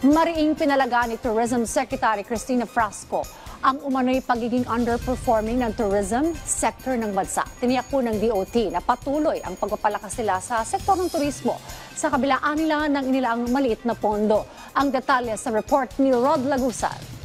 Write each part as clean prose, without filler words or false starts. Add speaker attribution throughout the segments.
Speaker 1: Mariing pinalaga ni Tourism Secretary Cristina Frasco ang umano'y pagiging underperforming ng tourism sector ng bansa. Tiniyak po ng DOT na patuloy ang pagpapalakas nila sa sektor ng turismo sa kabilaan nila ng inilaang maliit na pondo. Ang detalye sa report ni Rod Lagusad.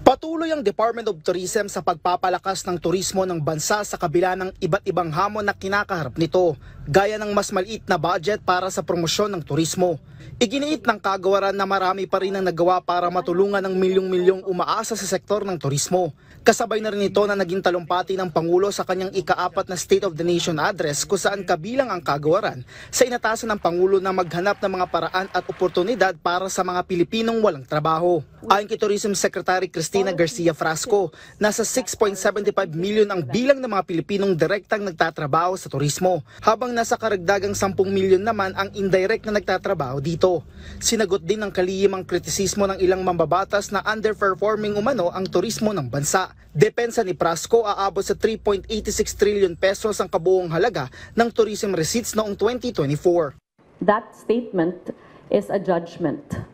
Speaker 2: Patuloy ang Department of Tourism sa pagpapalakas ng turismo ng bansa sa kabila ng iba't ibang hamon na kinakaharap nito, gaya ng mas maliit na budget para sa promosyon ng turismo. Iginiit ng kagawaran na marami pa rin ang nagawa para matulungan ng milyong-milyong umaasa sa sektor ng turismo. Kasabay na rin ito na naging talumpati ng Pangulo sa kanyang ika-4 na State of the Nation address kung saan kabilang ang kagawaran sa inatasan ng Pangulo na maghanap ng mga paraan at oportunidad para sa mga Pilipinong walang trabaho. Ayon kay Tourism Secretary Cristina Garcia Frasco, nasa 6.75 million ang bilang ng mga Pilipinong direktang nagtatrabaho sa turismo, habang nasa karagdagang 10 milyon naman ang indirect na nagtatrabaho dito. Sinagot din ng kalihim ang kritisismo ng ilang mambabatas na underperforming umano ang turismo ng bansa. Depensa ni Frasco, aabot sa 3.86 trillion pesos ang kabuong halaga ng tourism receipts noong 2024.
Speaker 3: That statement is a judgment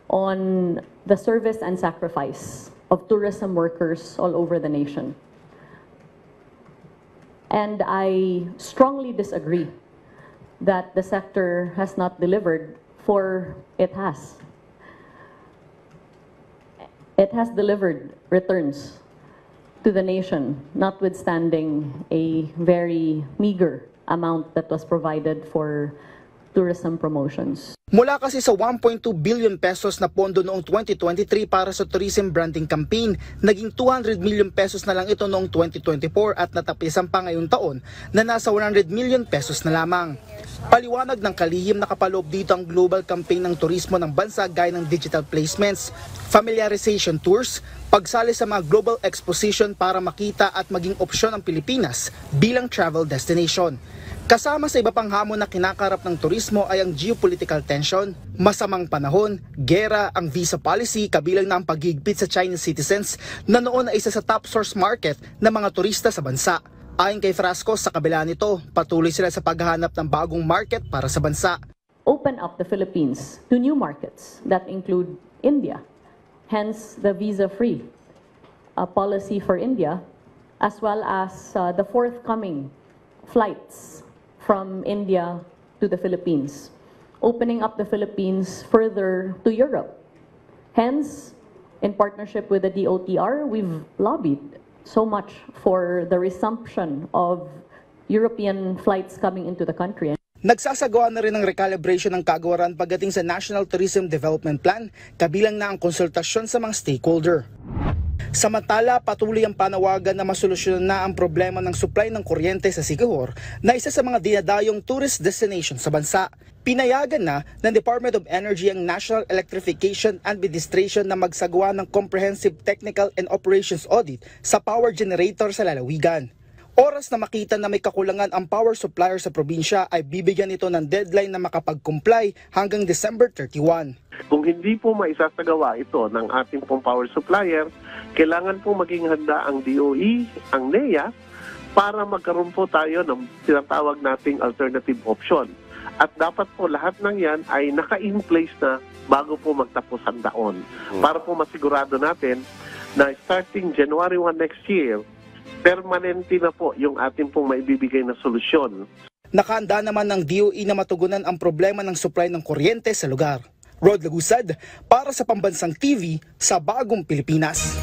Speaker 3: on the service and sacrifice of tourism workers all over the nation. And I strongly disagree that the sector has not delivered, for it has. It has delivered returns to the nation, notwithstanding a very meager amount that was provided for tourism promotions.
Speaker 2: Mula kasi sa 1.2 billion pesos na pondo noong 2023 para sa tourism branding campaign, naging 200 million pesos na lang ito noong 2024 at natapisan pa ngayong taon na nasa 100 million pesos na lamang. Paliwanag ng kalihim na kapaloob dito ang global campaign ng turismo ng bansa gaya ng digital placements, familiarization tours, pagsali sa mga global exposition para makita at maging opsyon ang Pilipinas bilang travel destination. Kasama sa iba pang hamon na kinakarap ng turismo ay ang geopolitical tension, masamang panahon, gera, ang visa policy, kabilang na ang paghigpit sa Chinese citizens na noon ay isa sa top source market ng mga turista sa bansa. Ayon kay Frasco, sa kabila nito, patuloy sila sa paghahanap ng bagong market para sa bansa.
Speaker 3: Open up the Philippines to new markets that include India, hence the visa-free policy for India, as well as the forthcoming flights from India to the Philippines, opening up the Philippines further to Europe. Hence, in partnership with the DOTR, we've lobbied so much for the resumption of European flights coming into the country.
Speaker 2: Nagsasagawa na rin ng recalibration ng kagawaran pagdating sa National Tourism Development Plan, kabilang na ang konsultasyon sa mga stakeholder. Samantala, patuloy ang panawagan na masolusyonan na ang problema ng supply ng kuryente sa Siquijor na isa sa mga dinadayong tourist destination sa bansa. Pinayagan na ng Department of Energy ang National Electrification Administration na magsagawa ng Comprehensive Technical and Operations Audit sa power generator sa lalawigan. Oras na makita na may kakulangan ang power supplier sa probinsya ay bibigyan ito ng deadline na makapag-comply hanggang December 31.
Speaker 4: Kung hindi po maisasagawa ito ng ating pong power supplier, kailangan po maging handa ang DOE, ang NEA, para magkaroon po tayo ng tinatawag nating alternative option. At dapat po lahat ng yan ay naka-in place na bago po magtapos ang taon. Para po masigurado natin na starting January 1 next year, permanente na po yung ating pong maibibigay na solusyon.
Speaker 2: Nakahanda naman ng DOE na matugunan ang problema ng supply ng kuryente sa lugar. Rod Lagusad para sa Pambansang TV sa Bagong Pilipinas.